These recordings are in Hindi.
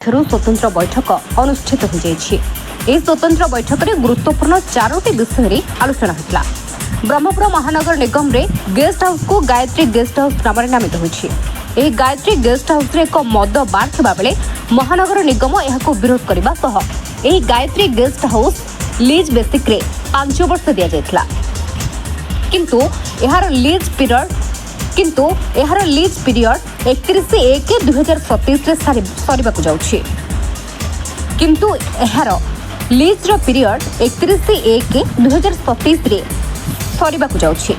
स्वतंत्र बैठक अनुष्ठित हो जाइछि। स्वतंत्र बैठक में गुरुत्वपूर्ण 4टी विषय आलोचना होता। ब्रह्मपुर महानगर निगम रे गेस्ट हाउस को गायत्री गेस्ट हाउस नाम नामित होइछि। गायत्री गेस्ट हाउस रे एक मद बार थिबा बेले महानगर निगम यहाको विरोध करबा सह Gayatri guest house lease basic रे 5 वर्ष दिया जायथिला। किंतु यार लीज पीरियड 31/1/2027 रे सरीबाकु जाउछि। किंतु यार लीज रो पीरियड 31/1/2027 रे सरीबाकु जाउछि।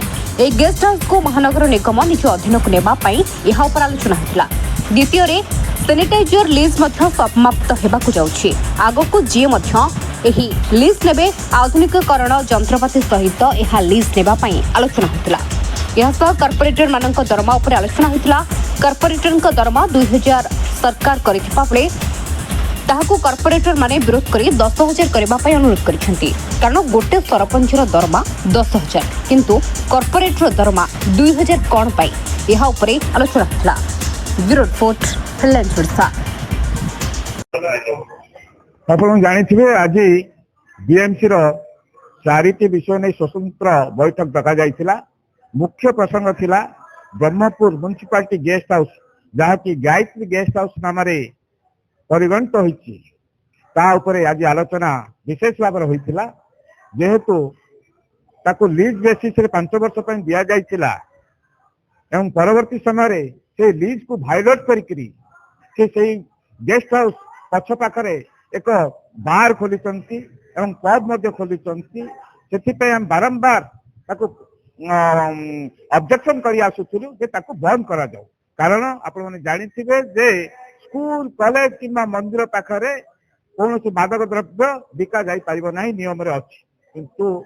गेस्ट हाउस को महानगर निगम निज अधीन को नेबा पई यहा ऊपर आलोचना होतला। द्वितीय रे सैनिटाइजर लीज मध्य समाप्त हेबाकु जाउछि। आगको जे मध्य एही लीज नेबे आधुनिकीकरण जंत्रपाति सहित यह लीज नेबा पई आलोचना होतला। यह कॉर्पोरेटर मानक दरमा उपर आलोचना होतला। कॉर्पोरेटर दरमा 2000 सरकार करिथिबा बेले ताहाकू कॉर्पोरेटर माने विरोध करी 10,000 करबा पई अनुरोध करिसेंती। कारण गोटे सरपंच दरमा 10,000 किंतु कॉर्पोरेटर दरमा 2000 कोन पई यह उपरे आलोचना होतला। Bureau report headlines Odisha. आपण जानिथिबे आज बीएमसी रो 4टी विषय नै स्वतंत्र बैठक डका जायतिला। मुख्य प्रसंग थिला ब्रह्मपुर म्युनिसिपालिटी गेस्ट हाउस जहा कि गायत्री गेस्ट हाउस नाम रे परिगणित होइछि। ता उपरे आज आलोचना विशेष भाव होइतिला। जेहेतु ताको लीज बेसिस रे 5 वर्ष पय दिया जायतिला एवं परवर्ती समय रे से लीज को वायलेट करिकरी से गेस्ट हाउस पछ पाखरे एक बार खोलिचंती एवं पब मध्ये खोलिचंती। सेथि पे हम बारंबार ताको ऑब्जेक्शन करी आसुथुलु जे ताको बंद करा जाऊ। कारण आपण माने जानिथिबे जे स्कूल कॉलेज किंबा मंदिर पाखरे कौन मादक द्रव्य बिका जाई पारिबो नाही नियम रे अछि। किंतु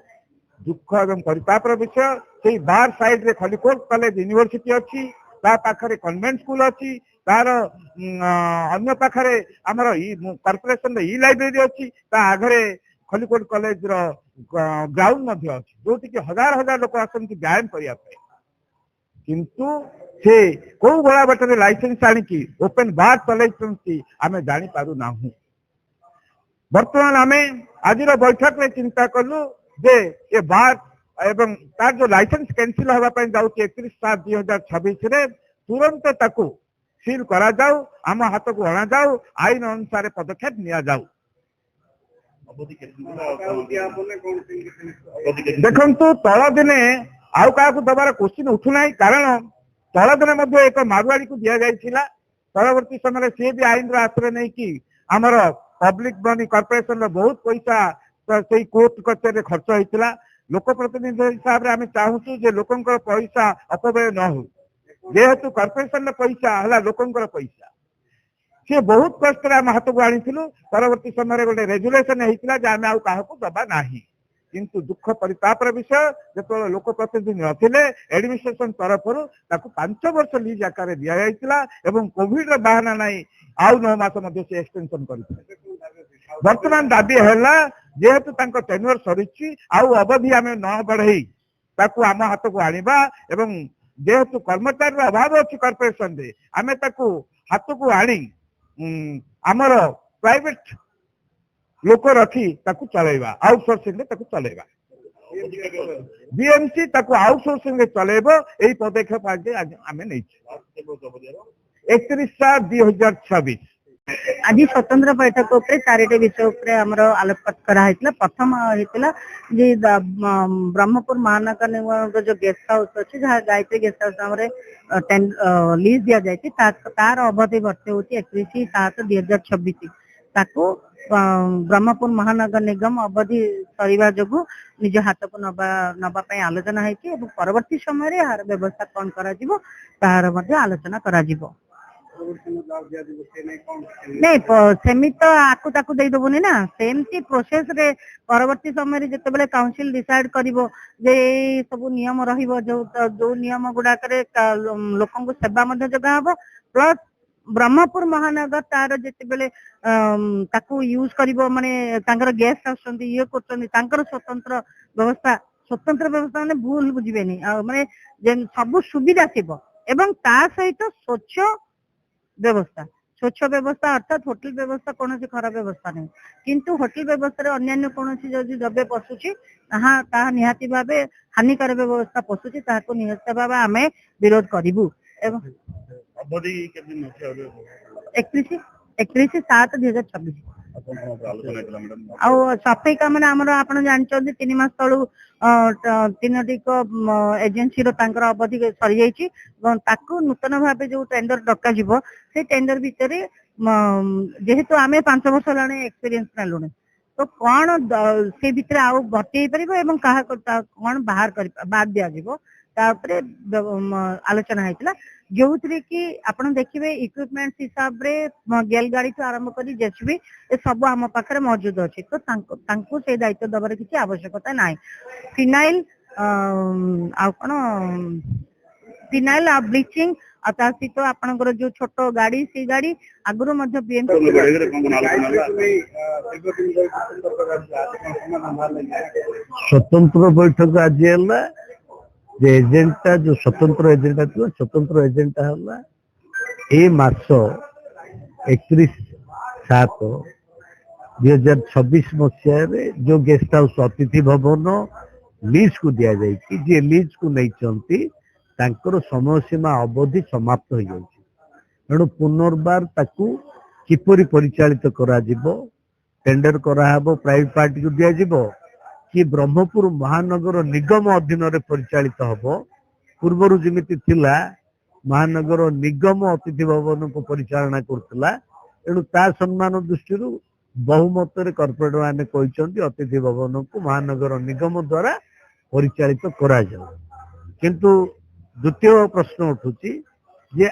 दुख एवं परितापर विषय से बार साइड रे खलिकोट कॉलेज यूनिवर्सिटी अछि, ता पाखरे कन्वेंट स्कूल अछि, तार अन्य पाखरे हमर कॉर्पोरेशन ई लाइब्रेरी अछि, ता आगरे खलिकोट कॉलेज रो ग्राउंड मध्ये अछि जोटी कि हजार हजार लोक आसନ୍ତି व्यायाम करिया पे। किंतु से को बड़ा बटरे लाइसेंस आनी की ओपन बार चलैछंती आमे जानि पारु नाहु। वर्तमान आमे आजिर बैठक में चिंता कलु जे ए बार एवं तार जो लाइसेंस कैंसिल हवा पय जाउची 31/7/2026 रे तुरंत ताकू सील करा जाऊ, आम हाथ को अणा जाऊ, आईन अनुसार पदक्षेप निया जाऊ। देखंतु तल दिने आउ का दबार क्वेश्चन उठुना। कारण तल दिने एक मारुआड़ी को दिया जाइछिला। परवर्ती समय सी भी आईन आश्रय नहीं कि आमर पब्लिक मनी कॉर्पोरेशन रो बहुत पैसा से कोर्ट कचेरी खर्च होइतिला। लोक प्रतिनिधि हिसाब रे आमे चाहूछु जे लोकंकर पैसा अपव्यय न हो। जेहेतु कॉर्पोरेशन पैसा हला लोकंकर पैसा से बहुत कष्ट आम हाथ को आनीलु। परवर्ती समय गोटे रेजुलेसन होता जे आम आउ दबा नाही। किंतु दुख परितापर विषय जो लोक प्रतिनिधि नथिले एडमिनिस्ट्रेशन तरफ 5 वर्ष लीज आकार दि जाइतिला एवं कोविड रो बहाना नाही आउ 9 मास मध्ये से एक्सटेंशन करथिले। वर्तमान दाबी हैला जेहेतु तांको टेन्योर सरिछि आउ अवधि आमे न बढ़ई ताकू आम हाथ को आनिबा एवं जेहेतु कर्मचारी अभाव अछि कॉर्पोरेशन रे आमे ताकू हाथ को आनी आमर प्राइवेट लोक रखी ताकू चलेबा आउटसोर्सिंग रे ताकू चलेबा। बीएमसी ताकू आउटसोर्सिंग रे चलेबो एई पदक्षेप आज आमे नै 31/7/2026 आज स्वतंत्र बैठक उपरे 4टी विषय उपरे हमर आलोकपात करा हैतला। प्रथम हैतला जे ब्रह्मपुर महानगर निगम जो गेस्ट हाउस अछि जहा गायत्री गेस्ट हाउस हमरे लीज दिया जायछि तार अवधि वर्ष होछि 31/7/2026। ताको ब्रह्मपुर महानगर निगम अवधि सरीबा जगु निज हाथ को नबा पय आलोचना हैछि एवं परवर्ती समय रे यार व्यवस्था कोन करा जिवो तार मध्ये आलोचना करा जिवो। नहीं सेमी तो आकु ताकू दे दबुनी ना सेमती प्रोसेस रे परवर्ती समय रे जते बेले काउंसिल डिसाइड करिवो जे सब नियम रहिवो जो नियम गुडा करे लोकन को सेवा मध्ये जगह हबो प्लस ब्रह्मपुर महानगर तार जते बेले ताकू यूज करिवो माने तांकर गेस्ट आछंती ये करछंती तांकर स्वतंत्र व्यवस्था माने भूल बुझिबेनी माने जे सब सुविधा थिबो एवं ता सहित स्वच्छ व्यवस्था स्वच्छ व्यवस्था अर्थात होटेल व्यवस्था कौन खराब व्यवस्था नहीं किंतु होटेल व्यवस्था अन्य कौन जदि द्रव्य पशुची ताहा निहाती भावे हानिकारक व्यवस्था पशुची ताहाको निहाती भावे आम विरोध करूँ एवं 31/7/2026 ଆଉ ସଫେଇ କାମରେ ଆମର ଆପଣ ଜାଣିଛନ୍ତି 3 ମାସ ତଳୁ 3ଟି ଏଜେନ୍ସିର ତାଙ୍କର ଅବଧି ସରିଯାଇଛି ଏବଂ ତାକୁ ନୂତନ ଭାବେ ଯୋଉ ଟେଣ୍ଡର ଡକାଯିବ ସେ ଟେଣ୍ଡର ଭିତରେ ଯେହେତୁ ଆମେ 5 ବର୍ଷ ହେଲାଣି ଏକ୍ସପିରିଏନ୍ସ ନେଲୁଣି ତ କଣ ସେ ଭିତରେ ଆଉ ଭର୍ତ୍ତି ହେଇପାରିବ ଏବଂ କାହାକୁ କଣ ବାଦ ଦିଆଯିବ ତା ଉପରେ ଆଲୋଚନା ହେଇଥିଲା ଯୋଉଥିରେ କି ଆପଣ ଦେଖିବେ ଇକ୍ୱିପମେଣ୍ଟ ହିସାବରେ ଗେଲ ଗାଡିଠୁ ଆରମ୍ଭ କରି ଜେସିବି ଏ ସବୁ ଆମ ପାଖରେ ମହଜୁଦ ଅଛି ତ ତାଙ୍କୁ ସେଇ ଦାୟିତ୍ୱ ଦେବାର କିଛି ଆବଶ୍ୟକତା ନାହିଁ ଫିନାଇଲ ଆଉ କଣ ଫିନାଇଲ ଆଉ ବ୍ଲିଚିଂ ଆଉ ତା ସହିତ ଆପଣଙ୍କର ଯୋଉ ଛୋଟ ଗାଡି ସେଇ ଗାଡି ଆଗରୁ ମଧ୍ୟ ବିଏମସି स्वतंत्र बैठक आज है जे एजेंटा जो स्वतंत्र एजेंटा थी स्वतंत्र एजेंटा है ए मास 31/7/2026 मसीह जो गेस्ट हाउस अतिथि भवन लीज को दिया जाए जे लीज को नहीं समय सीमा अवधि समाप्त हो जाए तेणु पुनर्बार ताकू किपरि परिचालित करा टेंडर कराहब प्राइवेट पार्टी को दिया कि ब्रह्मपुर महानगर निगम अधीन परिचालित हब पूर्वर जमीती थिला महानगर निगम अतिथि भवन को परिचालना करथिला तेणु ता सम्मान दृष्टि बहुमत कॉर्पोरेट माने कहते अतिथि भवन को महानगर निगम द्वारा परिचालित करा जाए किंतु द्वितीय प्रश्न उठुची जे